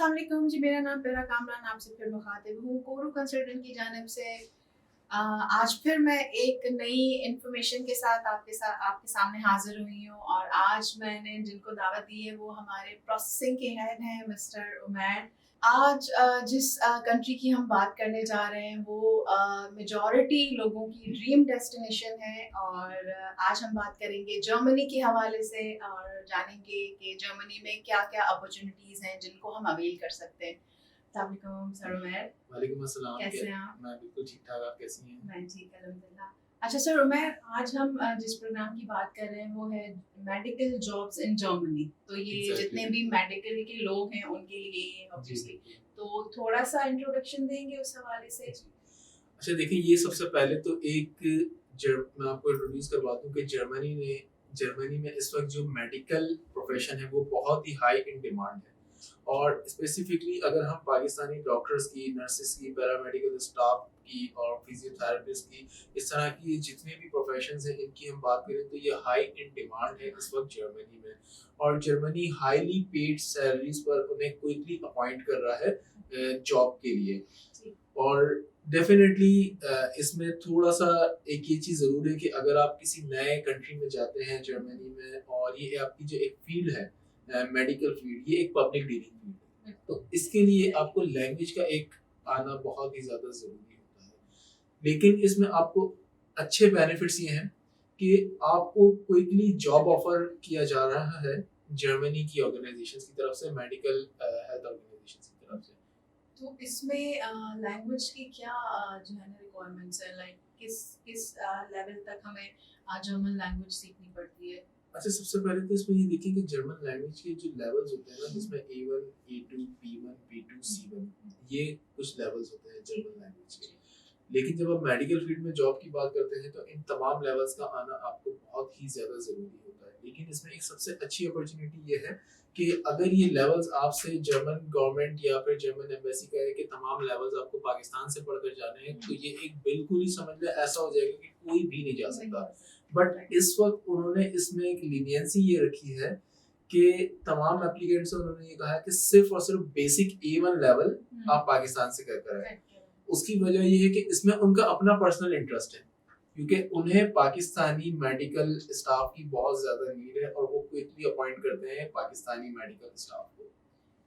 अस्सलाम वालेकुम जी, मेरा नाम पेरा कामरान, आपसे फिर मुखातिब हूँ कोरू कंसल्टेंट की जानिब से। आज फिर मैं एक नई इन्फॉर्मेशन के साथ आपके सामने हाजिर हुई हूँ और आज मैंने जिनको दावत दी है वो हमारे प्रोसेसिंग के हेड हैं मिस्टर उमैर। आज जिस कंट्री की हम बात करने जा रहे हैं वो मेजॉरिटी लोगों की ड्रीम डेस्टिनेशन है और आज हम बात करेंगे जर्मनी के हवाले से और जानेंगे कि जर्मनी में क्या-क्या अपॉर्चुनिटीज़ हैं जिनको हम अवेल कर सकते हैं। अस्सलाम वालेकुम सर उमैर, वालेकुम अस्सलाम। कैसे हैं आप? मैं बिल्कुल ठीक-ठाक, आप कैसी हैं? मैं ठीक अल्हम्दुलिल्लाह। अच्छा सर उमैर, आज हम जिस प्रोग्राम की बात कर रहे हैं वो है मेडिकल जॉब्स इन जर्मनी। तो ये जितने एग्ज़ैक्टली। भी मेडिकल के लोग हैं उनके लिए ये है जी, ऑब्वियसली। बिल्कुल। तो थोड़ा-सा इंट्रोडक्शन देंगे उस हवाले से? जी। अच्छा देखिए, ये सबसे पहले तो मैं आपको इंट्रोड्यूस करवा दूँ कि जर्मनी में इस वक़्त जो मेडिकल प्रोफ़ेशन है वो बहुत ही हाई इन डिमांड है। और स्पेसिफिकली अगर हम पाकिस्तानी डॉक्टर्स की, नर्सेस की, पैरामेडिकल स्टाफ की और फिजियोथेरेपिस्ट की, इस तरह की जितने भी प्रोफेशंस हैं इनकी हम बात करें तो ये हाई इन डिमांड है इस वक्त जर्मनी में। और जर्मनी हाईली पेड सैलरीज पर उन्हें क्विकली अपॉइंट कर रहा है जॉब के लिए। और डेफिनेटली इसमें थोड़ा सा एक ये चीज़ ज़रूर है कि अगर आप किसी नए कंट्री में जाते हैं जर्मनी में और ये आपकी जो एक फील्ड है मेडिकल फील्ड, ये एक पब्लिक डीलिंग फील्ड है, तो इसके लिए आपको लैंग्वेज का एक आना बहुत ही ज़्यादा ज़रूरी होता है। लेकिन इसमें आपको अच्छे बेनिफिट्स ये हैं कि आपको क्विकली जॉब ऑफर किया जा रहा है जर्मनी की ऑर्गेनाइजेशंस की तरफ से, मेडिकल हेल्थ ऑर्गेनाइजेशंस की तरफ से। तो इसमें लैंग्वेज की क्या जो है ना रिक्वायरमेंट्स है, लाइक किस किस लेवल तक हमें जर्मन लैंग्वेज सीखनी पड़ती है? अच्छा, सबसे पहले तो इसमें ये देखिए कि जर्मन लैंग्वेज के जो लेवल्स होते हैं ना, जिसमें A1, A2, B1, B2, C1, ये कुछ लेवल्स होते हैं जर्मन लैंग्वेज के। लेकिन जब आप मेडिकल फील्ड में जॉब की बात करते हैं तो इन तमाम लेवल्स का आना आपको बहुत ही ज़्यादा ज़रूरी होता है। लेकिन इसमें एक सबसे अच्छी अपॉर्चुनिटी ये है कि अगर ये लेवल्स आपसे जर्मन गवर्नमेंट या फिर जर्मन एम्बेसी कहे कि तमाम लेवल्स आपको पाकिस्तान से पढ़कर जाने हैं, तो ये एक बिल्कुल ही समझ लें ऐसा हो जाएगा कि कोई भी नहीं जा सकता। बट इस वक्त उन्होंने इसमें एक लीनियंसी ये रखी है कि तमाम एप्लीकेंट से उन्होंने ये कहा है कि सिर्फ और सिर्फ बेसिक A1 लेवल आप पाकिस्तान से कर कर आए। उसकी वजह ये है कि इसमें उनका अपना पर्सनल इंटरेस्ट है, क्योंकि उन्हें पाकिस्तानी मेडिकल स्टाफ की बहुत ज्यादा नीड है और वो क्विकली अपॉइंट करते हैं पाकिस्तानी मेडिकल स्टाफ को।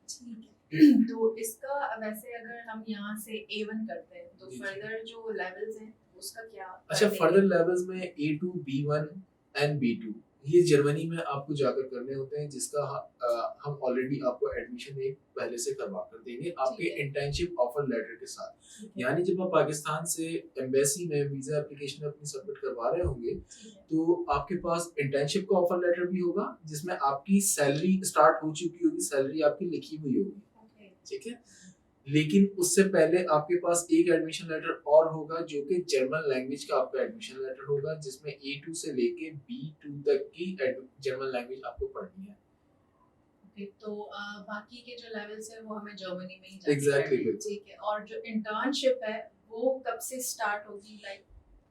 ठीक है। तो इसका वैसे अगर हम यहाँ से A1 करते हैं तो जी, जी। फर्दर जो लेवल्स हैं उसका क्या अच्छा, करते फर्दर हैं? लेवल्स में A2, B1 एंड B2 ये जर्मनी में आपको जाकर करने होते हैं, जिसका हम ऑलरेडी आपको एडमिशन एक पहले से करवा कर देंगे आपके इंटर्नशिप ऑफर लेटर के साथ। यानी जब आप पाकिस्तान से एम्बेसी में वीजा एप्लीकेशन अपनी सबमिट करवा रहे होंगे तो आपके पास इंटर्नशिप का ऑफर लेटर भी होगा जिसमें आपकी सैलरी स्टार्ट हो चुकी होगी, सैलरी आपकी लिखी हुई होगी, ठीक है। लेकिन उससे पहले आपके पास एक एडमिशन लेटर और होगा जो कि जर्मन लैंग्वेज का आपका एडमिशन लेटर होगा, जिसमें A2 से लेके B2 तक की जर्मन लैंग्वेज आपको पढ़नी है। तो बाकी के जो लेवल्स हैं वो हमें जर्मनी में ही जाके एग्जैक्टली, करने हैं, ठीक है। और जो इंटर्नशिप है वो कब से स्टार्ट होगी, लाइक?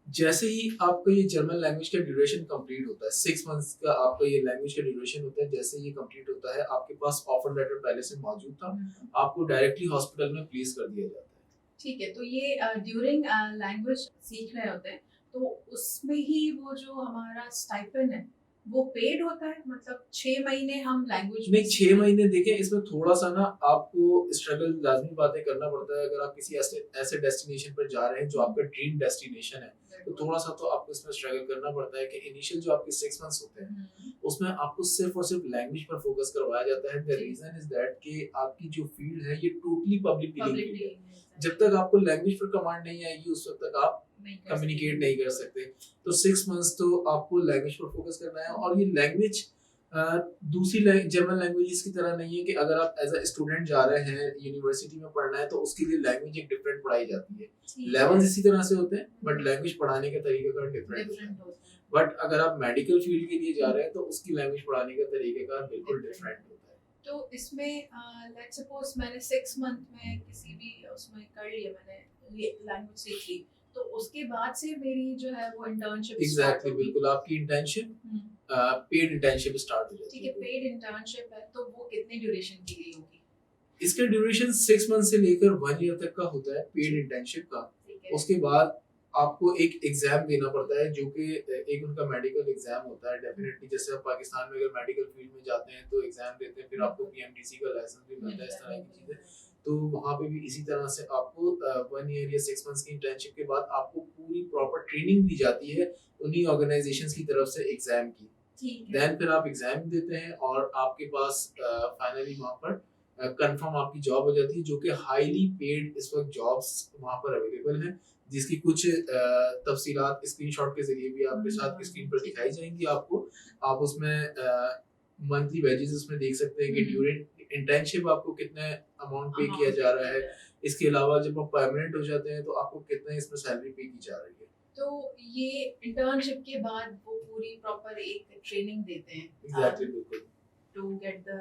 जैसे ही आपका ये जर्मन लैंग्वेज का ड्यूरेशन कंप्लीट होता है, 6 मंथ्स का आपका ये लैंग्वेज का ड्यूरेशन होता है, जैसे ये कंप्लीट होता है आपके पास ऑफर लेटर पहले से मौजूद था, आपको डायरेक्टली हॉस्पिटल में प्लेस कर दिया जाता है। ठीक है। तो ये ड्यूरिंग लैंग्वेज सीख रहे होते हैं तो उसमें ही वो जो हमारा स्टाइपेंड है वो पेड होता है, मतलब 6 महीने हम लैंग्वेज नहीं, 6 महीने देखें, इसमें थोड़ा सा ना आपको स्ट्रगल लाजमी बातें करना पड़ता है। अगर आप किसी ऐसे डेस्टिनेशन पर जा रहे हैं जो आपका ड्रीम डेस्टिनेशन है, तो थोड़ा सा तो आपको इसमें स्ट्रगल करना पड़ता है कि इनिशियल जो आपके 6 मंथ्स होते हैं उसमें आपको सिर्फ और सिर्फ लैंग्वेज पर फोकस करवाया जाता है। द रीजन इज दैट कि आपकी जो फील्ड है ये टोटली पब्लिक डीलिंग फील्ड है। जब तक आपको लैंग्वेज पर कमांड नहीं आएगी उस वक्त तक आप कम्युनिकेट नहीं कर सकते। तो 6 मंथ्स तो आपको लैंग्वेज पर फोकस करना है। और ये लैंग्वेज दूसरी जर्मन लैंग्वेजेस की तरह नहीं है कि अगर आप एज अ स्टूडेंट जा रहे हैं यूनिवर्सिटी में पढ़ना है तो उसके लिए लैंग्वेज एक डिफरेंट पढ़ाई जाती है। लेवल्स इसी तरह से होते हैं बट लैंग्वेज पढ़ाने का तरीका डिफरेंट होता है। बट अगर आप मेडिकल फील्ड के लिए जा रहे हैं तो उसकी लैंग्वेज पढ़ाने का तरीका बिल्कुल डिफरेंट होता है। तो इसमें लेट्स सपोज मैंने 6 मंथ में किसी भी उसमें कर लिया, मैंने ये लैंग्वेज सीख ली, तो उसके बाद से मेरी जो है वो इंटर्नशिप एग्जैक्टली, बिल्कुल आपकी इंटर्नशिप पेड इंटर्नशिप स्टार्ट हो जाती है। ठीक है। पेड इंटर्नशिप है तो वो कितने ड्यूरेशन की गई होगी? इसका ड्यूरेशन 6 मंथ से लेकर 1 ईयर तक का होता है पेड इंटर्नशिप का। उसके बाद आपको एक एग्जाम देना पड़ता है जो कि एक उनका मेडिकल एग्जाम होता है। डेफिनेटली जैसे आप पाकिस्तान में अगर मेडिकल फील्ड में जाते हैं तो एग्जाम देते हैं, फिर आपको पीएमडीसी का लाइसेंस भी मिलता है, इस तरह की चीजें। तो वहाँ पे भी इसी तरह से आपको 1 ईयर या 6 मंथ्स की इंटर्नशिप के बाद आपको पूरी प्रॉपर ट्रेनिंग दी जाती है उन्हीं ऑर्गेनाइजेशंस की तरफ से एग्जाम की। देन फिर आप एग्जाम देते हैं और आपके पास फाइनली वहाँ पर कंफर्म आपकी जॉब हो जाती है, जो कि हाईली पेड इस वक्त जॉब्स वहाँ पर अवेलेबल हैं, जिसकी कुछ तफसीलात स्क्रीनशॉट के जरिए भी आपके साथ स्क्रीन पर दिखाई जाएंगी आपको। आप उसमें मंथली वेजेस उसमें देख सकते हैं कि ड्यूरिंग इंटर्नशिप आपको कितना अमाउंट पे किया जा रहा है। इसके अलावा जब आप परमानेंट हो जाते हैं तो आपको कितना इसमें सैलरी पे की जा रही है। तो ये इंटर्नशिप के बाद वो पूरी प्रॉपर एक ट्रेनिंग देते हैं एग्जैक्टली बिल्कुल to get the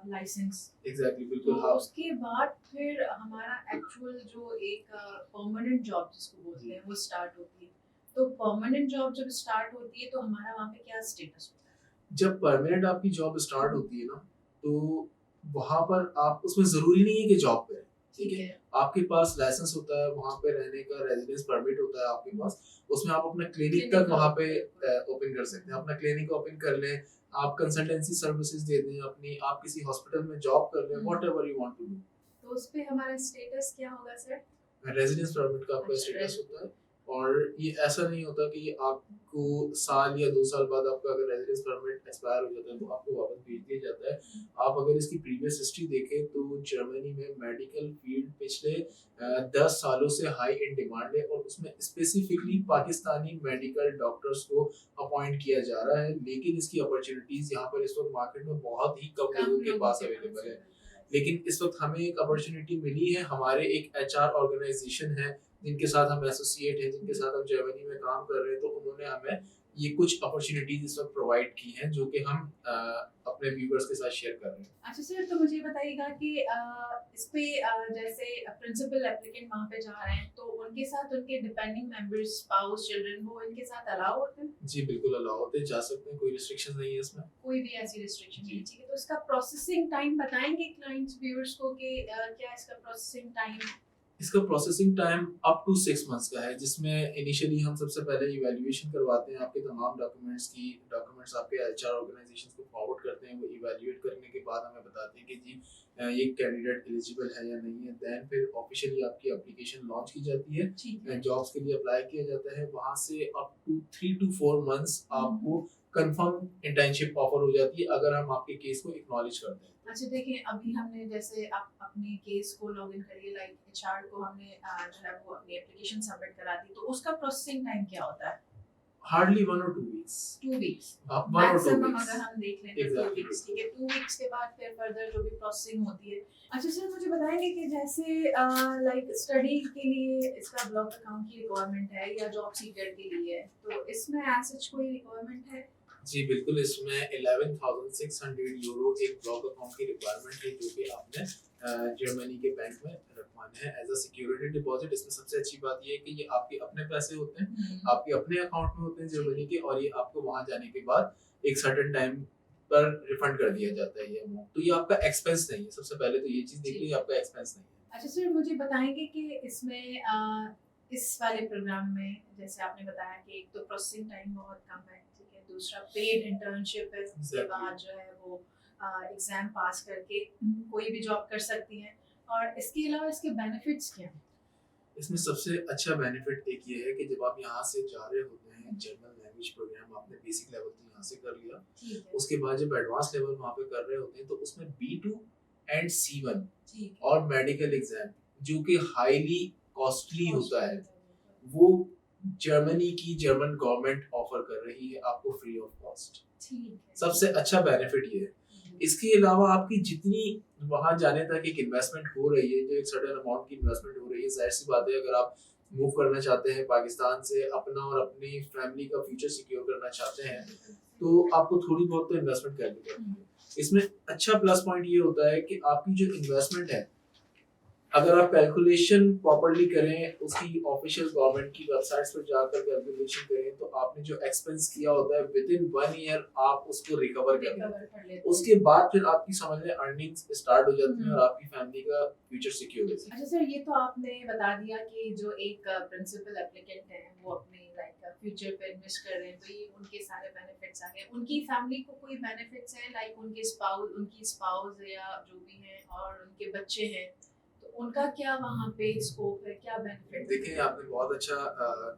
licence. Exactly बिल्कुल तो हाँ। उसके बाद फिर हमारा एक्चुअल जो एक परमानेंट जॉब जिसको बोलते हैं वो स्टार्ट होती है। तो परमानेंट जॉब जब स्टार्ट होती है तो हमारा वहाँ पे क्या स्टेटस होता है? जब परमानेंट आपकी जॉब स्टार्ट होती है ना, तो वहां पर आप उसमें जरूरी नहीं है कि जॉब पे, ठीक है, आपके पास लाइसेंस होता है, वहां पे रहने का रेजिडेंस परमिट होता है आपके पास, उसमें आप अपना क्लिनिक तक वहां पे ओपन कर सकते हैं। अपना क्लिनिक ओपन कर लें, आप कंसल्टेंसी सर्विसेज दे दें अपनी, आप किसी हॉस्पिटल में जॉब कर लें, whatever you want to do. तो उस पे हमारा स्टेटस क्या होगा सर? रेजिडेंस परमिट का आपका स्टेटस होता है। और ये ऐसा नहीं होता कि आपको साल या 2 साल बाद आपका अगर रेजिडेंस परमिट एक्सपायर हो जाता है तो आपको वापस भेज दिया जाता है। आप अगर इसकी प्रीवियस हिस्ट्री देखें तो जर्मनी में मेडिकल फील्ड पिछले 10 सालों से हाई इन डिमांड है और उसमें स्पेसिफिकली पाकिस्तानी मेडिकल डॉक्टर्स को अपॉइंट किया जा रहा है। लेकिन इसकी अपॉर्चुनिटीज यहाँ पर इस वक्त मार्केट में बहुत ही कम लोगों के पास अवेलेबल है। लेकिन इस वक्त हमें एक अपॉर्चुनिटी मिली है, हमारे एक एचआर ऑर्गेनाइजेशन है जिनके साथ हम एसोसिएट हैं, जिनके साथ हम जर्मनी में काम कर रहे हैं, तो उन्होंने हमें ये कुछ अपॉर्चुनिटीज इस वक्त प्रोवाइड की हैं जो कि हम अपने व्यूअर्स के साथ शेयर कर रहे हैं। अच्छा सर, तो मुझे बताइएगा कि इस पे जैसे प्रिंसिपल एप्लीकेंट वहाँ पे जा रहे हैं तो उनके साथ उनके डिपेंडिंग मेंबर्स, स्पाउस, चिल्ड्रन, वो इनके साथ अलाउ होते हैं? जी बिल्कुल अलाउ होते हैं, जा सकते हैं, कोई रिस्ट्रिक्शन नहीं है इसमें। कोई भी ऐसी रिस्ट्रिक्शन नहीं, ठीक है। तो इसका प्रोसेसिंग टाइम बताएंगे क्लाइंट्स व्यूअर्स को कि क्या इसका प्रोसेसिंग टाइम? इसका processing time up to 6 months का है, जिसमें इनिशियली हम सबसे पहले इवैल्यूएशन करवाते हैं, आपके तमाम डॉक्यूमेंट्स आपके एचआर ऑर्गेनाइजेशंस को फॉरवर्ड करते हैं। वो इवैल्यूएट करने के बाद हमें बताते हैं कि जी ये कैंडिडेट एलिजिबल है या नहीं है। देन फिर ऑफिशियली आपकी एप्लीकेशन लॉन्च की जाती है, जॉब्स के लिए अप्लाई किया जाता है। वहाँ से अप टू 3 to 4 मंथ्स आपको कंफर्म इंटर्नशिप ऑफर हो जाती है अगर हम आपके केस को एक्नॉलेज करते हैं। अच्छा देखिए, अभी हमने जैसे आप अपने केस को लॉगिन करिए, लाइक एचआर को हमने जो है वो अपनी एप्लीकेशन सबमिट करा दी, तो उसका प्रोसेसिंग टाइम क्या होता है? Hardly 1 or 2 weeks। 2 weeks maximum अगर हम देख लें तो 2 weeks, ठीक है। 2 weeks के बाद फिर फर्दर जो भी प्रोसेसिंग होती है। अच्छा सर, मुझे बताएंगे कि जैसे लाइक स्टडी के लिए इसका ब्लॉक अकाउंट की रिक्वायरमेंट है या जॉब सीकर के लिए, तो इसमें एज सच कोई रिक्वायरमेंट है? जी बिल्कुल, इसमें 11,600 यूरो एक ब्लॉक अकाउंट की रिक्वायरमेंट है जो कि आपने जर्मनी के बैंक में रखवाना है एज अ सिक्योरिटी डिपॉजिट। इसमें सबसे अच्छी बात ये है कि ये आपके अपने पैसे होते हैं, आपके अपने अकाउंट में होते हैं जर्मनी के, और ये आपको वहां जाने के बाद एक सर्टेन टाइम पर रिफंड कर दिया जाता है ये अमाउंट। तो ये आपका एक्सपेंस नहीं है, सबसे पहले तो ये चीज देख लीजिए, आपका एक्सपेंस नहीं है। अच्छा सर, मुझे बताएंगे कि इसमें इस वाले प्रोग्राम में जैसे आपने बताया कि एक तो प्रोसेसिंग टाइम बहुत कम है, ठीक है, दूसरा पेड इंटर्नशिप है, उसके बाद जो है वो एग्जाम पास करके कोई भी जॉब कर सकती हैं, और इसके अलावा इसके बेनिफिट्स क्या हैं? इसमें सबसे अच्छा बेनिफिट एक ये है कि जब आप यहाँ से जा रहे होते हैं, जर्मन लैंग्वेज प्रोग्राम आपने बेसिक लेवल तो यहाँ से कर लिया, उसके बाद जब एडवांस लेवल वहाँ पे कर रहे होते हैं तो उसमें B2 and C1 और मेडिकल एग्जाम जो कि हाईली कॉस्टली होता है, वो जर्मनी की जर्मन गवर्नमेंट ऑफर कर रही है आपको फ्री ऑफ कॉस्ट। सबसे अच्छा बेनिफिट ये है। इसके अलावा आपकी जितनी वहां जाने तक एक इन्वेस्टमेंट हो रही है, जो एक सर्टेन अमाउंट की इन्वेस्टमेंट हो रही है, जाहिर सी बात है अगर आप मूव करना चाहते हैं पाकिस्तान से, अपना और अपनी फैमिली का फ्यूचर सिक्योर करना चाहते हैं, तो आपको थोड़ी बहुत तो इन्वेस्टमेंट करनी पड़ती है। इसमें अच्छा प्लस पॉइंट ये होता है कि आपकी जो इन्वेस्टमेंट है अगर आप कैलकुलेशन प्रॉपर्ली करें, उसकी ऑफिशियल गवर्नमेंट की वेबसाइट्स पर जाकर कैलकुलेशन करें, तो आपने जो एक्सपेंस किया होता है विद इन 1 ईयर आप उसको रिकवर कर लेते हैं। उसके बाद फिर आपकी समझ लें अर्निंग्स स्टार्ट हो जाती हैं और आपकी फैमिली का फ्यूचर सिक्योर होता है। अच्छा सर, ये तो आपने बता दिया कि जो एक प्रिंसिपल एप्लीकेंट है वो अपने लाइक फ्यूचर पे इन्वेस्ट कर रहे हैं, तो ये उनके सारे बेनिफिट्स आ गए। उनकी फैमिली को कोई बेनिफिट्स है लाइक उनकी स्पाउस या जो भी है और उनके बच्चे हैं, तो उनका क्या वहाँ पे स्कोप है, क्या बेनिफिट? देखिए, आपने बहुत अच्छा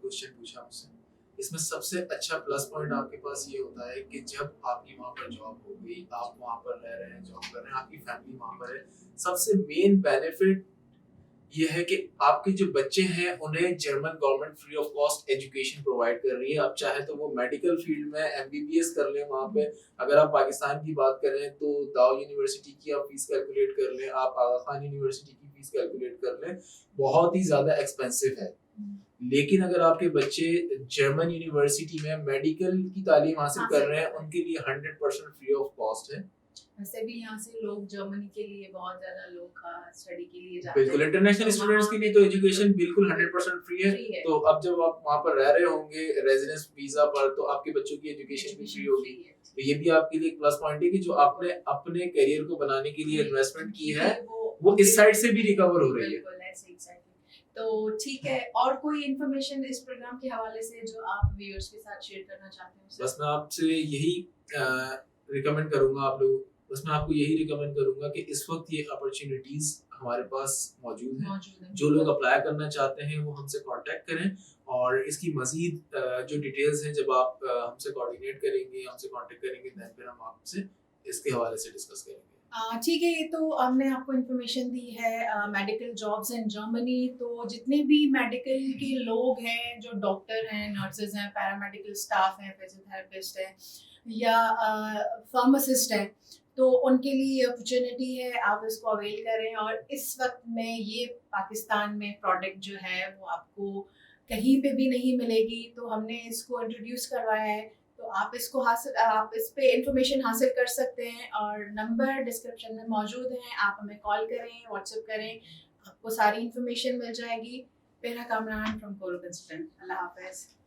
क्वेश्चन पूछा मुझसे। इसमें सबसे अच्छा प्लस पॉइंट आपके पास ये होता है कि जब आपकी वहाँ पर जॉब हो गई, आप वहाँ पर रह रहे हैं, जॉब कर रहे हैं, आपकी फैमिली वहाँ पर है, सबसे मेन बेनिफिट ये है कि आपके जो बच्चे हैं उन्हें German government free of cost education provide कर रही है। अब चाहे तो वो मेडिकल फील्ड में एमबीबीएस कर लें वहाँ पे, अगर आप पाकिस्तान की बात करें तो दाऊ यूनिवर्सिटी की आप फीस कैलकुलेट कर लें, आप आगा खान यूनिवर्सिटी की फीस कैलकुलेट कर लें, बहुत ही ज्यादा एक्सपेंसिव है। लेकिन अगर आपके बच्चे जर्मन यूनिवर्सिटी में मेडिकल की तालीम हासिल कर रहे हैं, उनके लिए 100% फ्री ऑफ कॉस्ट है। वैसे भी यहाँ से लोग जर्मनी के लिए बहुत ज्यादा लोग स्टडी के लिए जाते हैं, बिल्कुल इंटरनेशनल स्टूडेंट्स के लिए तो एजुकेशन बिल्कुल 100% फ्री है। फ्री है। तो अब जब आप वहाँ पर रह रहे होंगे रेजिडेंस वीजा पर, तो आपके बच्चों की एजुकेशन भी फ्री होगी। तो ये भी आपके लिए एक प्लस पॉइंट है कि जो आपने अपने करियर को बनाने के लिए इन्वेस्टमेंट की है वो इस साइड से भी रिकवर हो रही है। बिल्कुल ऐसे एग्जैक्टली। तो ठीक है, और कोई इन्फॉर्मेशन इस प्रोग्राम के हवाले से जो आप व्यूअर्स के साथ शेयर करना चाहते हैं? बस मैं आपसे यही रिकमेंड करूंगा, आप लोग बस मैं आपको यही रिकमेंड करूंगा कि इस वक्त ये अपॉर्चुनिटीज हमारे पास मौजूद हैं। जो लोग अप्लाई करना चाहते हैं वो हमसे कांटेक्ट करें, और इसकी मजीद जो डिटेल्स हैं जब आप हमसे कोऑर्डिनेट करेंगे, हमसे कांटेक्ट करेंगे, देन फिर हम आपसे इसके हवाले से डिस्कस करेंगे। ठीक है, ये तो हमने आपको इन्फॉर्मेशन दी है मेडिकल जॉब्स इन जर्मनी। तो जितने भी मेडिकल के लोग हैं, जो डॉक्टर हैं, नर्सेज हैं, पैरामेडिकल स्टाफ हैं, फिजियोथेरेपिस्ट हैं या फार्मासिस्ट हैं, तो उनके लिए अपॉर्चुनिटी है, आप इसको अवेल करें। और इस वक्त में ये पाकिस्तान में प्रोडक्ट जो है वो आपको कहीं पे भी नहीं मिलेगी, तो हमने इसको इंट्रोड्यूस करवाया है। तो आप इस पे इंफॉर्मेशन हासिल कर सकते हैं, और नंबर डिस्क्रिप्शन में मौजूद है, आप हमें कॉल करें, व्हाट्सएप करें, आपको सारी इंफॉर्मेशन मिल जाएगी। मेरा कामरान फ्रॉम कोरो कंसल्टेंट। अल्लाह हाफिज़।